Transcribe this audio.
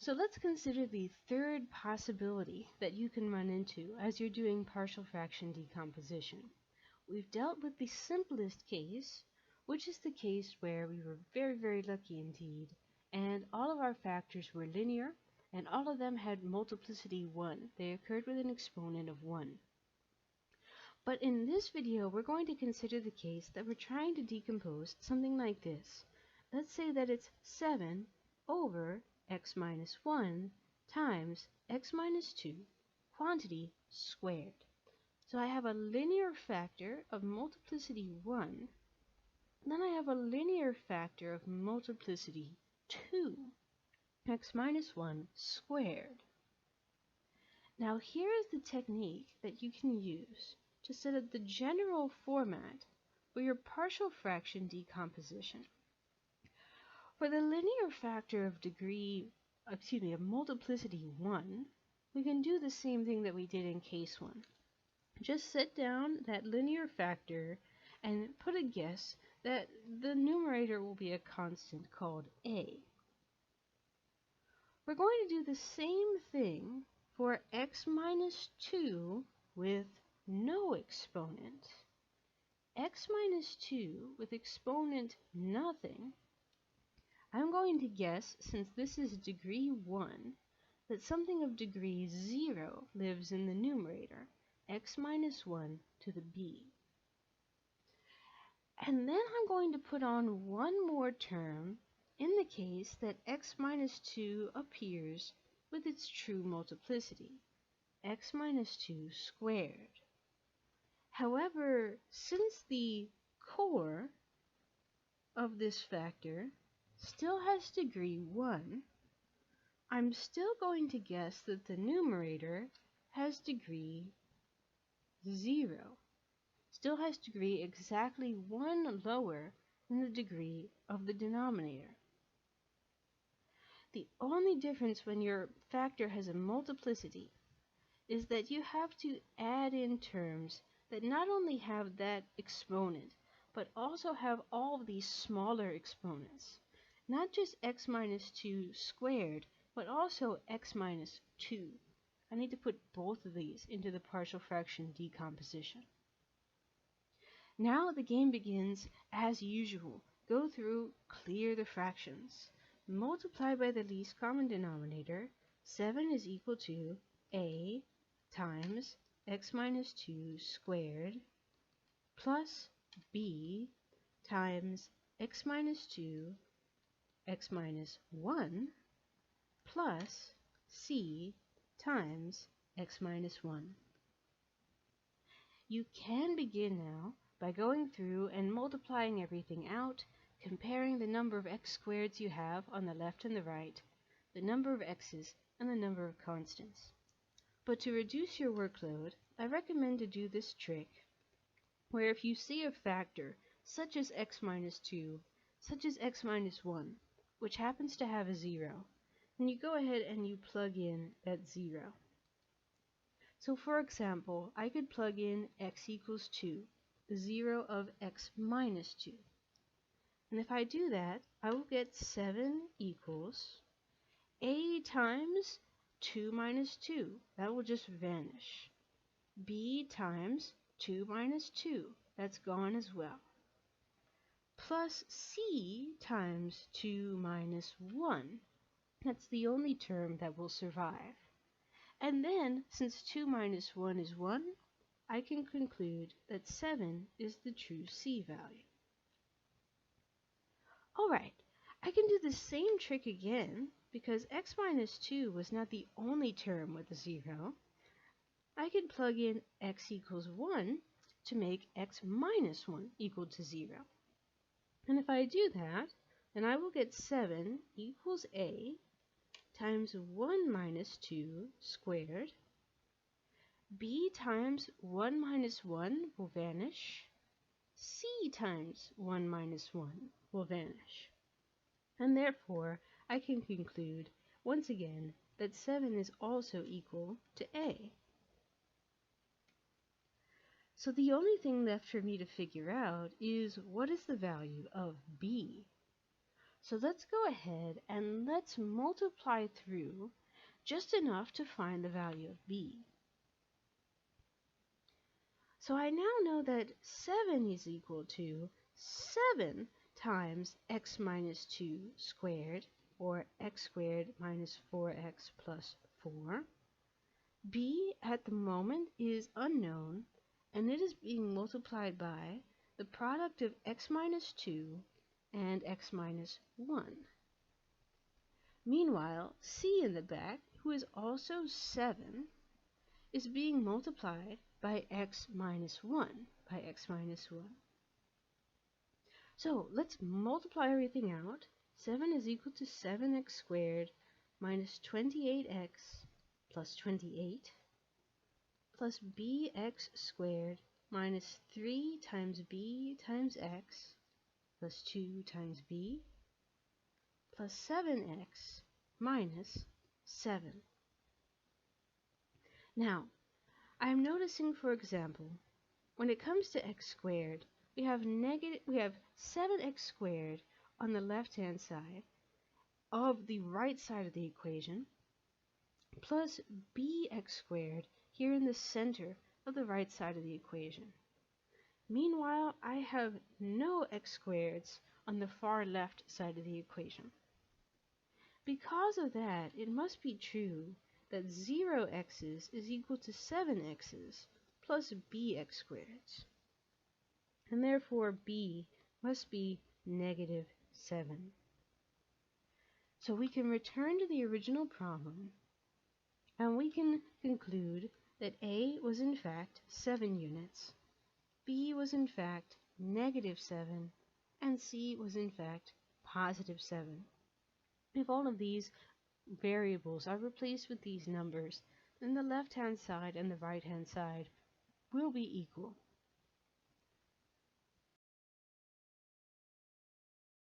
So let's consider the third possibility that you can run into as you're doing partial fraction decomposition. We've dealt with the simplest case, which is the case where we were very, very lucky indeed, and all of our factors were linear, and all of them had multiplicity 1. They occurred with an exponent of 1. But in this video, we're going to consider the case that we're trying to decompose something like this. Let's say that it's 7 over x minus 1 times x minus 2 quantity squared. So I have a linear factor of multiplicity 1, then I have a linear factor of multiplicity 2, x minus 1 squared. Now here is the technique that you can use to set up the general format for your partial fraction decomposition. For the linear factor of multiplicity 1, we can do the same thing that we did in case 1. Just set down that linear factor and put a guess that the numerator will be a constant called a. We're going to do the same thing for x minus 2 with no exponent. X minus 2 with exponent nothing. I'm going to guess, since this is degree 1, that something of degree 0 lives in the numerator, x minus 1 to the b. And then I'm going to put on one more term in the case that x minus 2 appears with its true multiplicity, x minus 2 squared. However, since the core of this factor still has degree 1, I'm still going to guess that the numerator has degree 0. Still has degree exactly 1 lower than the degree of the denominator. The only difference when your factor has a multiplicity is that you have to add in terms that not only have that exponent, but also have all of these smaller exponents. Not just x minus 2 squared, but also x minus 2. I need to put both of these into the partial fraction decomposition. Now the game begins as usual. Go through, clear the fractions. Multiply by the least common denominator. 7 is equal to a times x minus 2 squared plus b times x minus 2 x minus 1 plus c times x minus 1. You can begin now by going through and multiplying everything out, comparing the number of x squareds you have on the left and the right, the number of x's, and the number of constants. But to reduce your workload, I recommend to do this trick, where if you see a factor such as x minus 2, such as x minus 1, which happens to have a 0, then you go ahead and you plug in that 0. So for example, I could plug in x equals 2, the 0 of x minus 2. And if I do that, I will get 7 equals a times 2 minus 2. That will just vanish. B times 2 minus 2. That's gone as well. Plus c times 2 minus 1. That's the only term that will survive. And then, since 2 minus 1 is 1, I can conclude that 7 is the true c value. Alright, I can do the same trick again, because x minus 2 was not the only term with a 0. I can plug in x equals 1 to make x minus 1 equal to 0. And if I do that, then I will get 7 equals a times 1 minus 2 squared. B times 1 minus 1 will vanish. C times 1 minus 1 will vanish. And therefore, I can conclude, once again, that 7 is also equal to a. So the only thing left for me to figure out is what is the value of b. So let's go ahead and let's multiply through just enough to find the value of b. So I now know that 7 is equal to 7 times x minus 2 squared, or x squared minus 4x plus 4. B at the moment is unknown, and it is being multiplied by the product of x minus 2 and x minus 1. Meanwhile, C in the back, who is also 7, is being multiplied by x minus 1, So let's multiply everything out. 7 is equal to 7x squared minus 28x plus 28 plus bx squared minus 3 times b times x plus 2 times b plus 7x minus 7. Now, I'm noticing, for example, when it comes to x squared, we have 7x squared on the left-hand side of the right side of the equation, plus bx squared here in the center of the right side of the equation. Meanwhile, I have no x squareds on the far left side of the equation. Because of that, it must be true that 0x's is equal to 7x's plus bx squareds. And therefore b must be negative 7. So we can return to the original problem, and we can conclude that A was in fact 7 units, B was in fact negative 7, and C was in fact positive 7. If all of these variables are replaced with these numbers, then the left-hand side and the right-hand side will be equal.